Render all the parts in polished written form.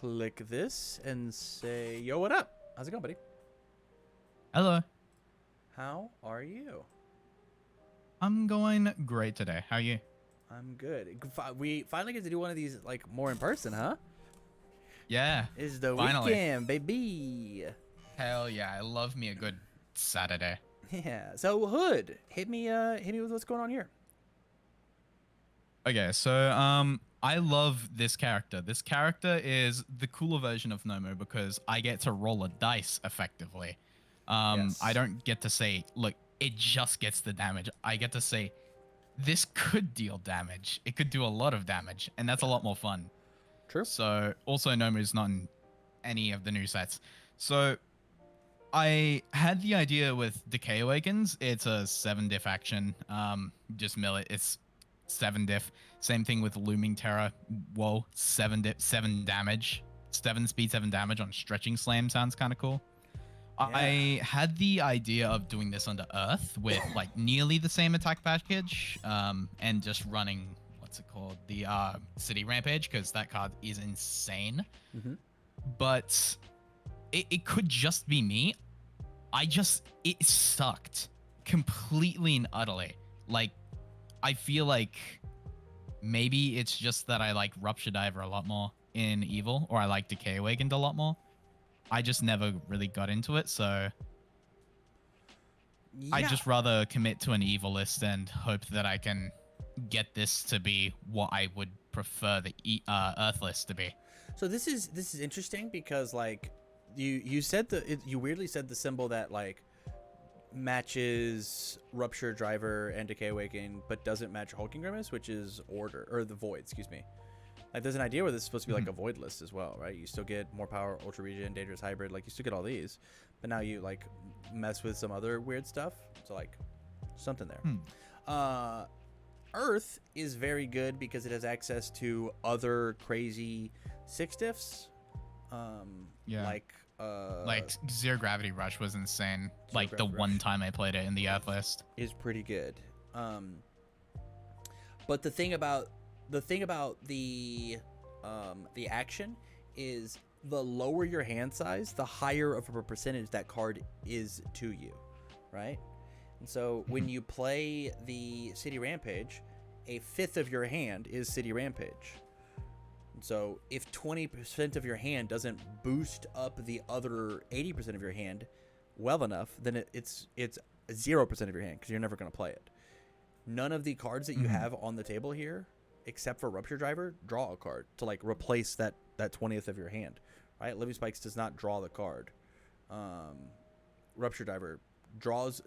click this and say, yo, what up? How's it going, buddy? Hello. How are you? I'm going great today. How are you? I'm good. We finally get to do one of these, like, more in person, huh? Yeah, It's the finally. weekend, baby. Hell yeah, I love me a good Saturday. Yeah. So, Hood, hit me with what's going on here. Okay, so I love this character. This character is the cooler version of Nomu because I get to roll a dice effectively. I Yes. don't get to say, look, it just gets the damage. I get to say this could deal damage. It could do a lot of damage, and that's a lot more fun. True. So also Nomu is not in any of the new sets. So I had the idea with Decay Awakens. It's a 7 diff action. Just mill it. It's 7 diff. Same thing with Looming Terror. Whoa, 7 diff, 7 damage. 7 speed, 7 damage on Stretching Slam sounds kind of cool. Yeah. I had the idea of doing this under Earth with like nearly the same attack package, and just running what's it called, the City Rampage, because that card is insane. Mm-hmm. But it could just be me. It sucked completely and utterly. Like, I feel like maybe it's just that I like Rupture Diver a lot more in Evil, or I like Decay Awakened a lot more. I just never really got into it, so I'd Yeah. just rather commit to an Evil list and hope that I can get this to be what I would prefer the Earth list to be. So this is interesting because, like, you said you weirdly said the symbol that, like, matches Rupture Driver and Decay Awakening, but doesn't match Hulking Grimace, which is Order, or the Void, excuse me. Like, there's an idea where this is supposed to be like a Void list as well, right? You still get more power, Ultra Regen, Dangerous Hybrid, like, you still get all these, but now you, like, mess with some other weird stuff. So, like, something there. Earth is very good because it has access to other crazy 6 diffs. Yeah. Like, Like Zero Gravity Rush was insane. Zero Like the Gravity one Rush time I played it in the Earth list. is pretty good. But the action is, the lower your hand size, the higher of a percentage that card is to you, right? And so when you play the City Rampage, a fifth of your hand is City Rampage. And so if 20% of your hand doesn't boost up the other 80% of your hand well enough, then it's 0% of your hand, because you're never going to play it. None of the cards that you have on the table here, except for Rupture Driver, draw a card to, like, replace that 20th of your hand, right? Living Spikes does not draw the card. Rupture Driver draws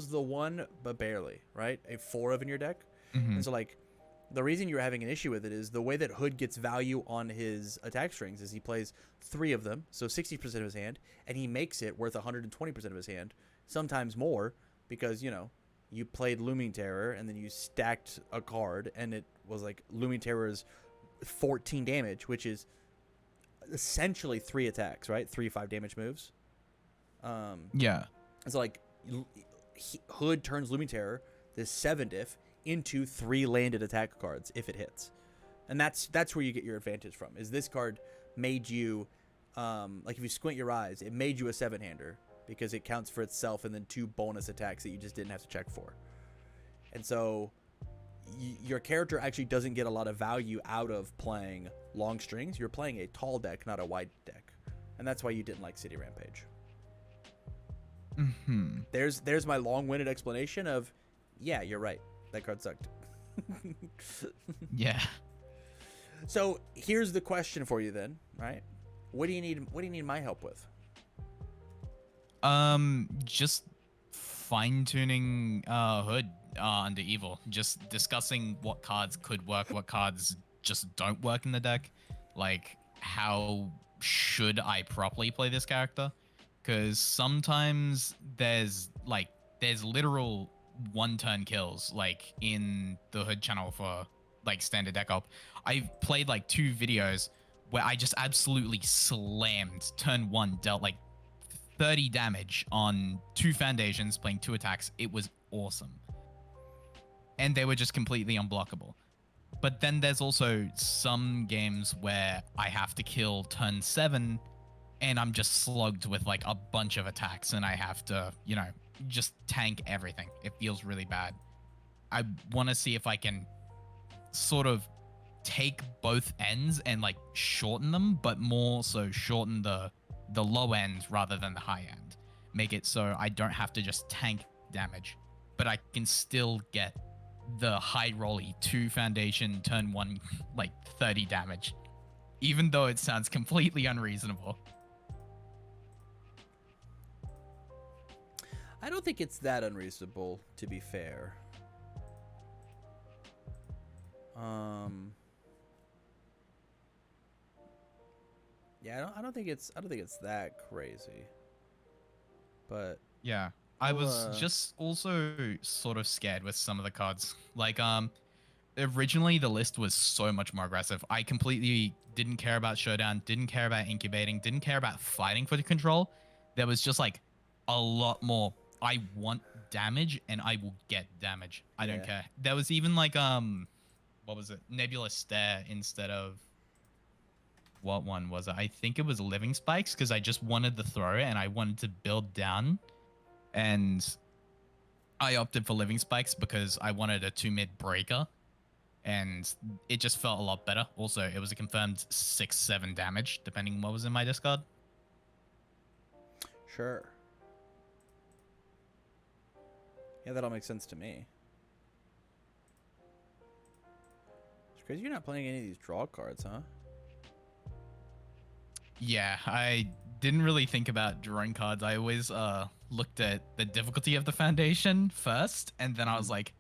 the one, but barely, right? A 4 of in your deck. And so, like, the reason you're having an issue with it is the way that Hood gets value on his attack strings is he plays 3 of them, so 60% of his hand, and he makes it worth 120% of his hand, sometimes more, because, you know, you played Looming Terror, and then you stacked a card, and it was like Looming Terror's 14 damage, which is essentially 3 attacks, right? 3 5 damage moves. Yeah. So, like, Hood turns Looming Terror, this 7 diff, into 3 landed attack cards if it hits. And that's where you get your advantage from, is this card made you, like, if you squint your eyes, it made you a 7-hander, because it counts for itself and then 2 bonus attacks that you just didn't have to check for. And so your character actually doesn't get a lot of value out of playing long strings. You're playing a tall deck, not a wide deck. And that's why you didn't like City Rampage. There's my long-winded explanation of, yeah, you're right. That card sucked. Yeah. So here's the question for you then, right? What do you need my help with? Just fine-tuning Hood under Evil. Just discussing what cards could work, what cards just don't work in the deck. Like, how should I properly play this character? Because sometimes there's literal one-turn kills, like in the Hood channel for, like, standard deck up. I played like 2 videos where I just absolutely slammed turn 1, dealt like 30 damage on 2 foundations, playing 2 attacks. It was awesome. And they were just completely unblockable. But then there's also some games where I have to kill turn 7 and I'm just slugged with like a bunch of attacks and I have to, just tank everything. It feels really bad. I want to see if I can sort of take both ends and like shorten them, but more so shorten the low end rather than the high end. Make it so I don't have to just tank damage, but I can still get the high rolly 2 foundation turn 1 like 30 damage, even though it sounds completely unreasonable. I don't think it's that unreasonable, to be fair. Yeah, I don't think it's that crazy. But yeah, I was just also sort of scared with some of the cards. Like originally the list was so much more aggressive. I completely didn't care about showdown, didn't care about incubating, didn't care about fighting for the control. There was just like a lot more. I want damage and I will get damage. I don't care. There was even like what was it? Nebulous Stare instead of what one was it? I think it was Living Spikes because I just wanted the throw and I wanted to build down, and I opted for Living Spikes because I wanted a 2-mid breaker, and it just felt a lot better. Also, it was a confirmed 6-7 damage depending on what was in my discard. Sure. Yeah, that all makes sense to me. It's crazy you're not playing any of these draw cards, huh? Yeah, I didn't really think about drawing cards. I always looked at the difficulty of the foundation first, and then I was like,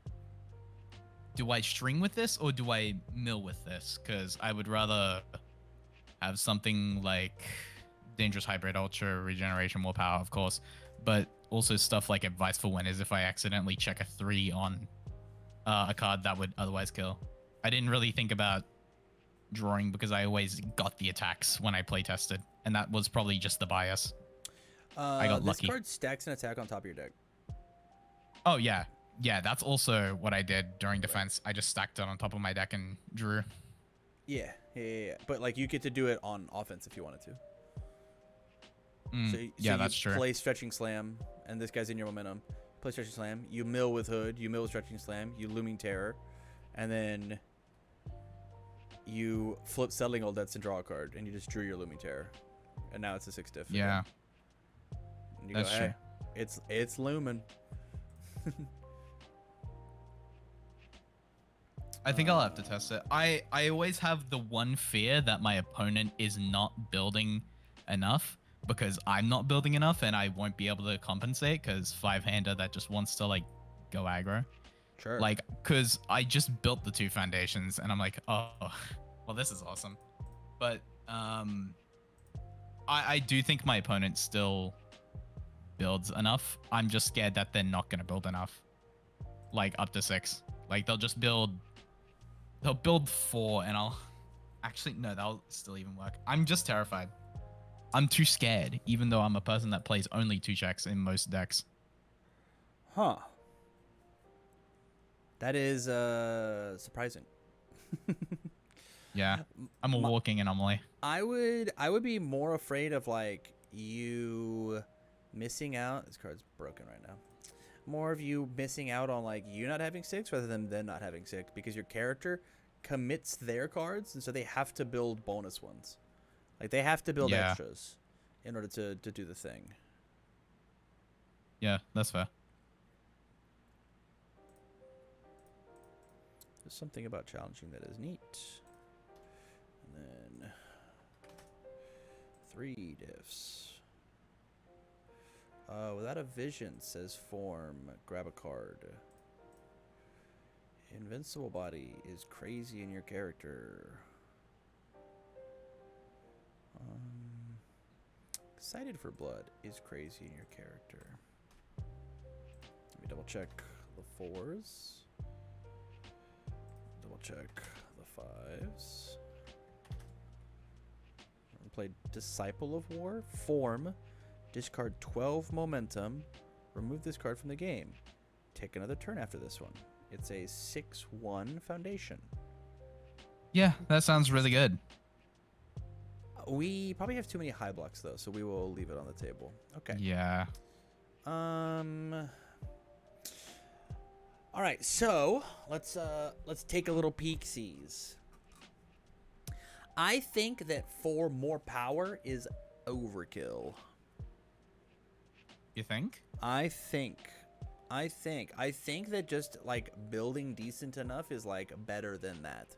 do I string with this or do I mill with this? Because I would rather have something like Dangerous Hybrid, Ultra, Regeneration, More Power, of course, but also stuff like Advice for Winners if I accidentally check a 3 on a card that would otherwise kill. I didn't really think about drawing because I always got the attacks when I play tested, and that was probably just the bias. I got lucky. This card stacks an attack on top of your deck. Oh yeah, that's also what I did during defense. I just stacked it on top of my deck and drew. Yeah. But like you get to do it on offense if you wanted to. So that's true. Play Stretching Slam, and this guy's in your momentum. Play Stretching Slam. You mill with Hood. You mill with Stretching Slam. You Looming Terror, and then you flip Settling Old Debts and draw a card, and you just drew your Looming Terror, and now it's a 6 diff. Yeah, and you that's go, true. Hey, it's looming. I think I'll have to test it. I always have the one fear that my opponent is not building enough because I'm not building enough and I won't be able to compensate because 5-hander that just wants to like go aggro. Sure. Like, because I just built the 2 foundations and I'm like, oh, well, this is awesome. But I do think my opponent still builds enough. I'm just scared that they're not going to build enough. Like, up to 6. Like, they'll build 4 and I'll... Actually, no, that'll still even work. I'm just terrified. I'm too scared, even though I'm a person that plays only 2 checks in most decks. Huh. That is surprising. Yeah, I'm a walking anomaly. I would be more afraid of like you missing out. This card's broken right now. More of you missing out on like you not having 6 rather than them not having 6 because your character commits their cards and so they have to build bonus ones. Like they have to build extras in order to do the thing. Yeah, that's fair. There's something about challenging that is neat. And then 3 diffs. Without a vision, says form. Grab a card. Invincible body is crazy in your character. Excited for blood is crazy in your character. Let me double check the 4s. Double check the 5s. Play Disciple of War. Form. Discard 12 momentum. Remove this card from the game. Take another turn after this one. It's a 6/1 foundation. Yeah, that sounds really good. We probably have too many high blocks though, so we will leave it on the table. Okay. Yeah. All right, so let's take a little peek-sees. I think that 4 more power is overkill. You think? I think that just like building decent enough is like better than that.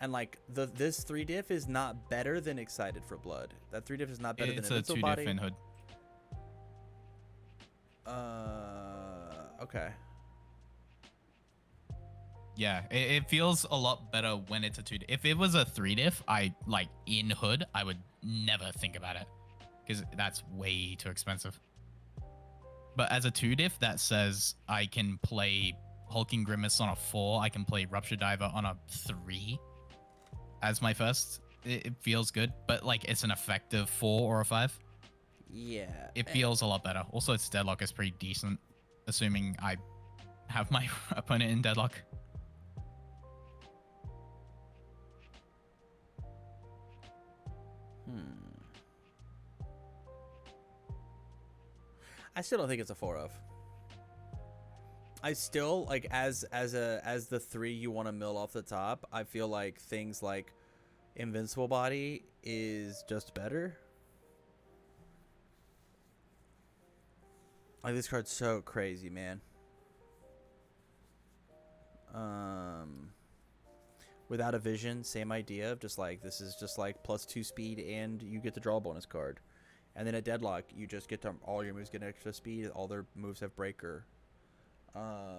And like this 3 diff is not better than Excited for Blood. That 3 diff is not better than It's a 2 Body. diff in hood. Okay. Yeah, it feels a lot better when it's a 2 diff. If it was a 3 diff, in hood, I would never think about it because that's way too expensive. But as a 2 diff, that says I can play Hulking Grimace on a 4. I can play Rupture Diver on a 3 as my first. It feels good, but like it's an effective 4 or a 5. Yeah. It feels a lot better. Also, its deadlock is pretty decent, assuming I have my opponent in deadlock. I still don't think it's a 4 of. I still like as the 3 you want to mill off the top. I feel like things like Invincible Body is just better. Like this card's so crazy, man. Without a Vision, same idea of just like this is just like +2 speed and you get to draw a bonus card. And then at Deadlock, you just get to all your moves get extra speed. All their moves have breaker. I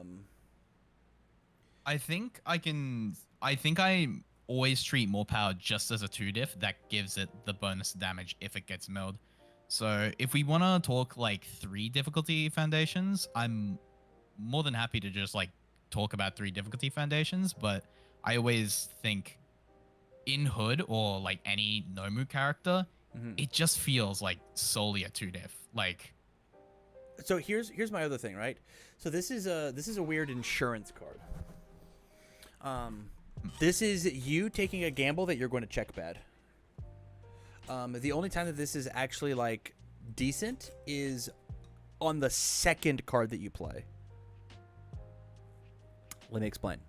think I always treat more power just as a 2 diff that gives it the bonus damage if it gets milled. So if we want to talk like 3 difficulty foundations, I'm more than happy to just like talk about 3 difficulty foundations, but I always think in hood or like any Nomu character, it just feels like solely a 2 diff. Like, so here's my other thing, right? So this is a weird insurance card. This is you taking a gamble that you're going to check bad. The only time that this is actually like decent is on the second card that you play. Let me explain.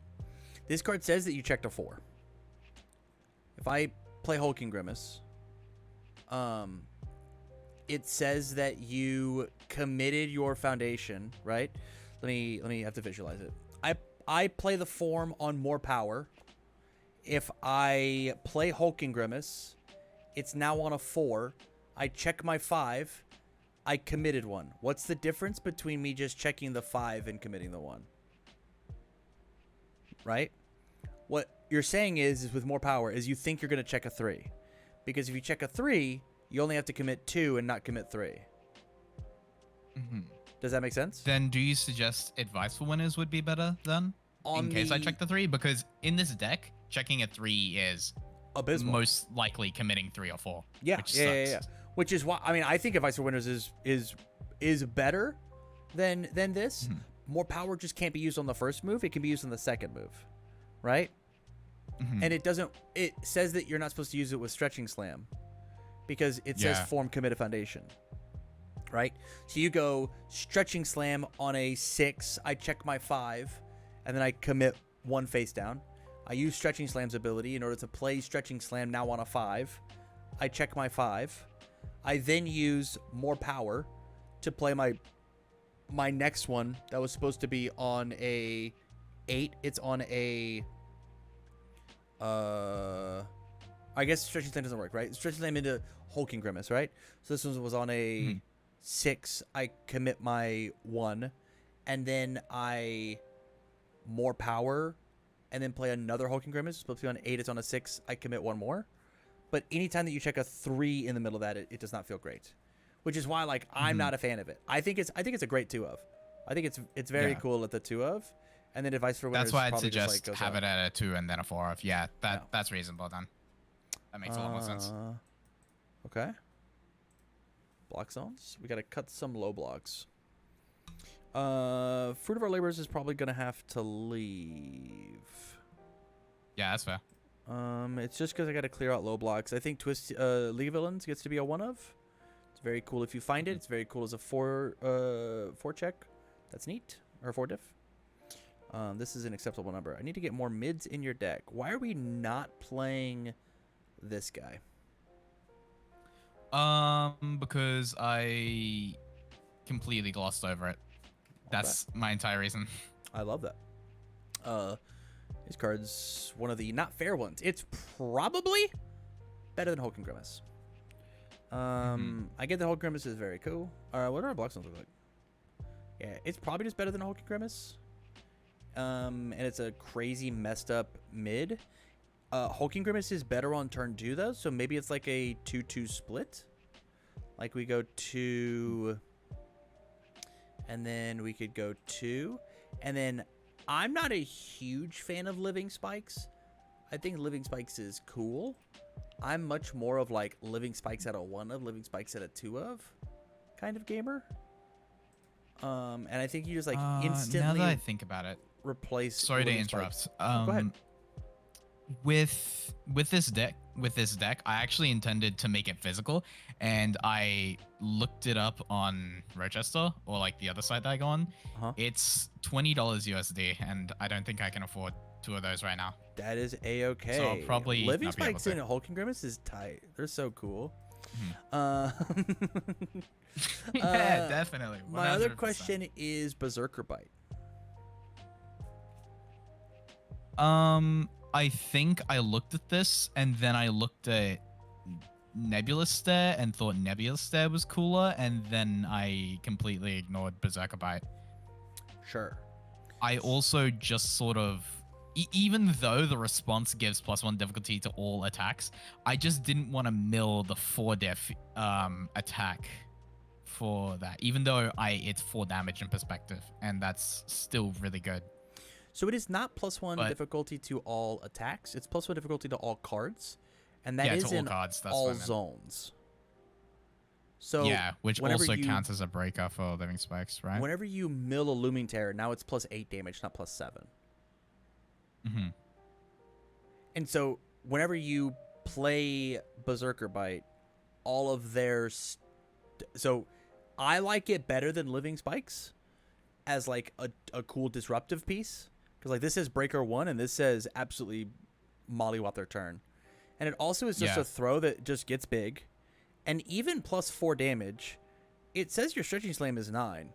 This card says that you checked a 4. If I play Hulking Grimace, it says that you committed your foundation, right? Let me have to visualize it. I play the form on more power. If I play Hulking Grimace, it's now on a 4. I check my 5. I committed 1. What's the difference between me just checking the 5 and committing the 1? Right? What you're saying is with more power is you think you're going to check a 3. Because if you check a 3, you only have to commit 2 and not commit 3. Does that make sense? then do you suggest Advice for Winners would be better then? In case I check the 3? Because in this deck, checking a 3 is abysmal. Most likely committing 3 or 4. Yeah, which yeah. sucks. Which is why I think Advice for Winners is better than this. More power just can't be used on the first move. It can be used on the second move, right? And it says that you're not supposed to use it with Stretching Slam because it says form committed foundation, right? So you go Stretching Slam on a 6. I check my 5, and then I commit 1 face down. I use Stretching Slam's ability in order to play Stretching Slam now on a 5. I check my 5. I then use more power to play my next one that was supposed to be on a 8. It's on a I guess Stretching Slam doesn't work, right? Stretching Slam into Hulking Grimace, right? So this one was on a 6. I commit my 1, and then I more power, and then play another Hulking Grimace. It's supposed to be on 8. It's on a 6. I commit 1 more. But anytime that you check a 3 in the middle of that, it does not feel great. Which is why, like, I'm not a fan of it. I think it's a great 2 of. I think it's very cool at the 2 of. And then Advice for Winners. That's why I'd probably suggest just, like, have it at a 2 and then a 4 of. Yeah, that's reasonable then. That makes a lot more sense. Okay. Block zones. We got to cut some low blocks. Fruit of Our Labors is probably going to have to leave. Yeah, that's fair. It's just because I got to clear out low blocks. I think League of Villains gets to be a 1 of. It's very cool if you find it. It's very cool as a 4 check. That's neat. Or 4 diff. This is an acceptable number. I need to get more mids in your deck. Why are we not playing this guy? Because I completely glossed over it. That's my entire reason. I love that. His card's one of the not fair ones. It's probably better than Hulk and Grimace. I get that Hulk Grimace is very cool. What do our block zones look like? Yeah, it's probably just better than Hulk and Grimace. And it's a crazy messed up mid. Hulk and Grimace is better on turn 2 though, so maybe it's like a 2-2 split. Like we go 2, and then we could go 2, and then I'm not a huge fan of Living Spikes. I think Living Spikes is cool. I'm much more of like Living Spikes at a 1 of, Living Spikes at a 2 of kind of gamer. And I think you just like instantly. Now that I think about it, replace. Sorry to interrupt. Go ahead. With this deck, I actually intended to make it physical, and I looked it up on Rochester, or like the other site that I go on. It's $20 USD, and I don't think I can afford 2 of those right now. That is a-okay. So I'll probably Living not be able Spikes to. in Hulk and Grimace is tight. They're so cool. Yeah, definitely. 100%. My other question is Berserker Bite. I think I looked at this, and then I looked at Nebulous Stare and thought Nebulous Stare was cooler, and then I completely ignored Berserker Bite. Sure. I also just sort of, even though the response gives +1 difficulty to all attacks, I just didn't want to mill the 4 diff attack for that, even though it's 4 damage in perspective, and that's still really good. So it is not +1 difficulty to all attacks. It's +1 difficulty to all cards, and that is in cards. That's all zones. So yeah, which also counts as a breaker for Living Spikes, right? Whenever you mill a Looming Terror, now it's +8 damage, not +7. And so whenever you play Berserker Bite, all of their so I like it better than Living Spikes as like a cool disruptive piece. Because like this says Breaker 1 and this says absolutely mollywop their turn. And it also is just a throw that just gets big. And even +4 damage, it says your Stretching Slam is 9.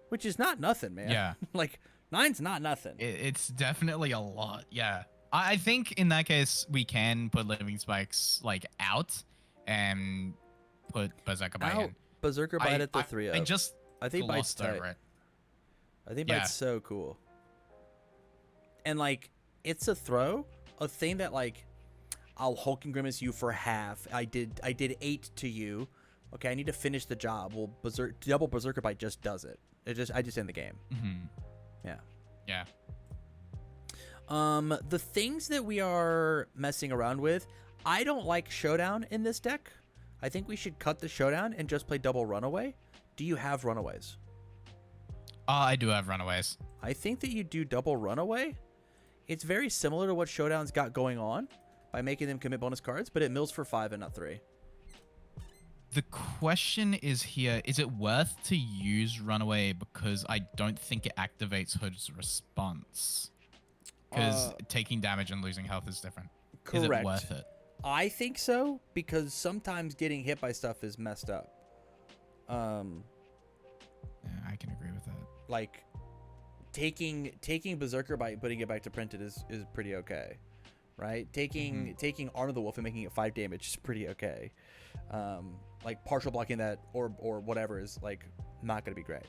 Which is not nothing, man. Yeah. Like 9's not nothing. It's definitely a lot, yeah. I think in that case, we can put Living Spikes like out and put Berserker Bite in. Berserker Bite at the 3 of. I think Bite's tight. Over it. I think Bite's so cool. And like, it's a throw, a thing that like, I'll Hulk and Grimace you for half. I did 8 to you. Okay, I need to finish the job. Well, double Berserker Bite just does it. I just end the game. Yeah. Yeah. The things that we are messing around with, I don't like Showdown in this deck. I think we should cut the Showdown and just play double Runaway. Do you have Runaways? I do have Runaways. I think that you do double Runaway. It's very similar to what Showdown's got going on by making them commit bonus cards, but it mills for 5 and not 3. The question is here, is it worth to use Runaway because I don't think it activates Hood's response? Because taking damage and losing health is different. Correct. Is it worth it? I think so, because sometimes getting hit by stuff is messed up. Yeah, I can agree with that. Like, taking Berserker Bite and putting it back to printed is pretty okay. Right? Taking Arm of the Wolf and making it 5 damage is pretty okay. Like partial blocking that or whatever is like not gonna be great.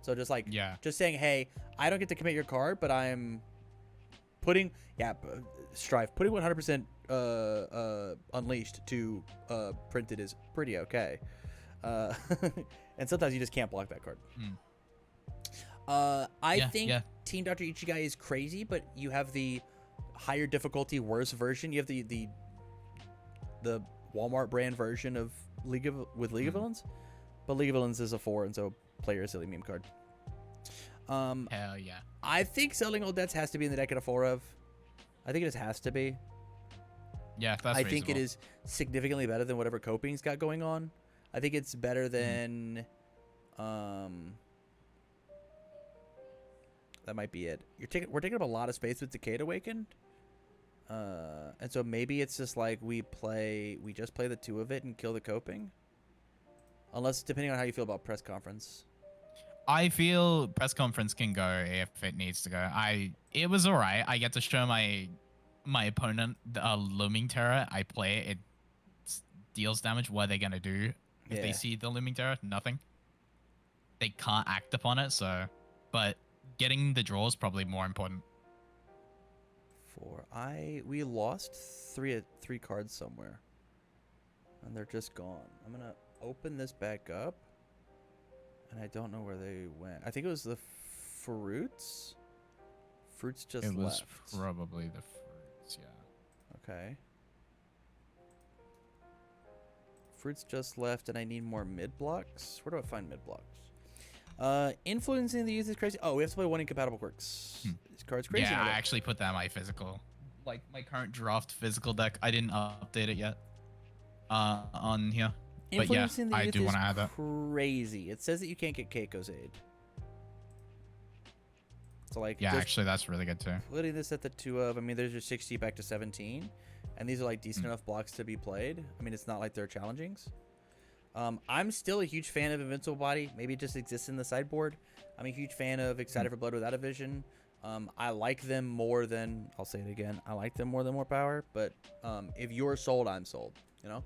So just like just saying, hey, I don't get to commit your card, but I'm putting Strife putting 100% Unleashed to printed is pretty okay. And sometimes you just can't block that card. I think Team Dr. Ichigai is crazy, but you have the higher difficulty, worse version. You have the Walmart brand version of League of Villains, but League of Villains is a 4, and so player silly meme card. Hell yeah. I think Selling Old Debts has to be in the deck at a 4 of. I think it just has to be. Yeah, that's I reasonable. think it is significantly better than whatever coping's got going on. I think it's better than, that might be it. We're taking up a lot of space with Decade Awakened. And so maybe it's just like we just play the 2 of it and kill the coping. Unless, depending on how you feel about press conference. I feel press conference can go if it needs to go. It was alright. I get to show my opponent the looming terror. I play it. It deals damage. What are they gonna do if they see the looming terror? Nothing. They can't act upon it. So, but getting the draw is probably more important. We lost three cards somewhere, and they're just gone. I'm gonna open this back up, and I don't know where they went. I think it was the fruits. Fruits just left. It was probably the fruits, yeah. Okay. Fruits just left, and I need more mid blocks. Where do I find mid blocks? Influencing the use is crazy. Oh, we have to play 1 incompatible quirks. This card's crazy. Yeah, I actually put that in my physical. Like my current draft physical deck. I didn't update it yet. On here. But yeah, I do want to add that. Crazy. It says that you can't get Keiko's aid. So like, yeah, actually that's really good too. Putting this at the 2 of, I mean, there's your 60 back to 17, and these are like decent enough blocks to be played. I mean, it's not like they're challengings. I'm still a huge fan of Invincible Body. Maybe it just exists in the sideboard. I'm a huge fan of Excited for Blood Without a Vision. I like them more than, I'll say it again, I like them more than More Power. But if you're sold, I'm sold. You know,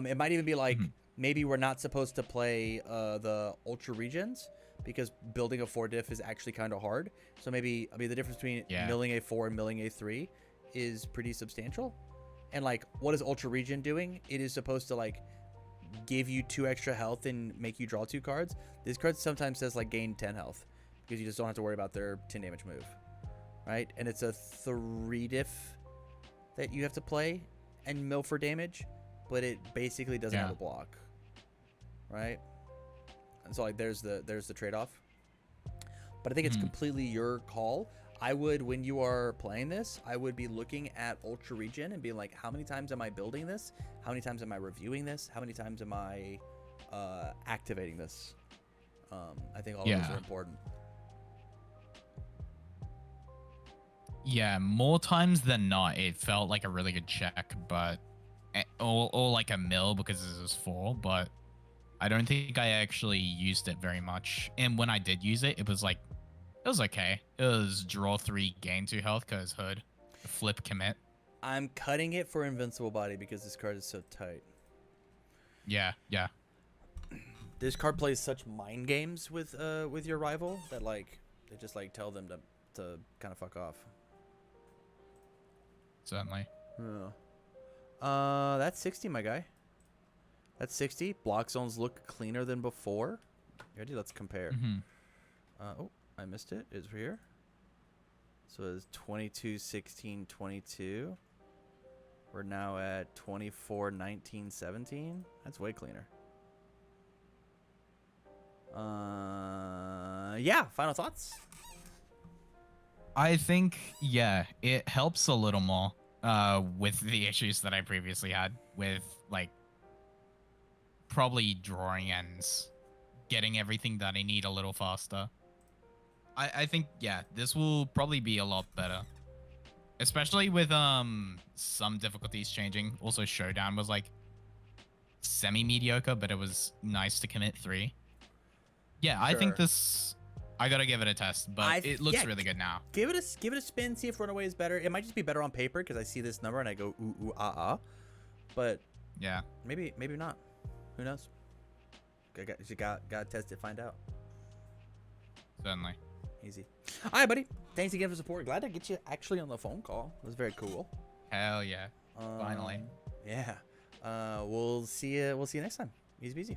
it might even be like maybe we're not supposed to play the Ultra Regens because building a 4 diff is actually kind of hard. So maybe, I mean, the difference between milling a 4 and milling a 3 is pretty substantial. And like, what is Ultra Regen doing? It is supposed to like give you 2 extra health and make you draw 2 cards. This card sometimes says like gain 10 health because you just don't have to worry about their 10 damage move, right? And it's a 3 diff that you have to play and mill for damage, but it basically doesn't have a block, right? And so like there's the trade-off. But I think it's completely your call. I would, when you are playing this, I would be looking at Ultra Regen and being like, how many times am I building this? How many times am I reviewing this? How many times am I activating this? I think all of those are important. Yeah, more times than not, it felt like a really good check, but or like a mill because this is 4, but I don't think I actually used it very much. And when I did use it, it was okay. It was draw 3, gain 2 health because Hood, flip commit. I'm cutting it for Invincible Body because this card is so tight. Yeah. This card plays such mind games with your rival that like they just like tell them to kind of fuck off. Certainly. That's 60, my guy. That's 60. Block zones look cleaner than before. Ready? Let's compare. Oh, I missed it. It's here. So it's 22, 16, 22. We're now at 24, 19, 17. That's way cleaner. Yeah. Final thoughts? I think, yeah, it helps a little more with the issues that I previously had with, like, probably drawing ends, getting everything that I need a little faster. I think, yeah, this will probably be a lot better. Especially with some difficulties changing. Also, Showdown was, like, semi-mediocre, but it was nice to commit 3. Yeah, I think this... I gotta give it a test, but it looks really good now. Give it a spin, see if Runaway is better. It might just be better on paper because I see this number and I go ooh ooh ah ah, but yeah, maybe not. Who knows? You gotta test it, find out. Certainly. Easy. All right, buddy. Thanks again for support. Glad to get you actually on the phone call. It was very cool. Hell yeah! Finally. Yeah. We'll see you. We'll see you next time. Easy peasy.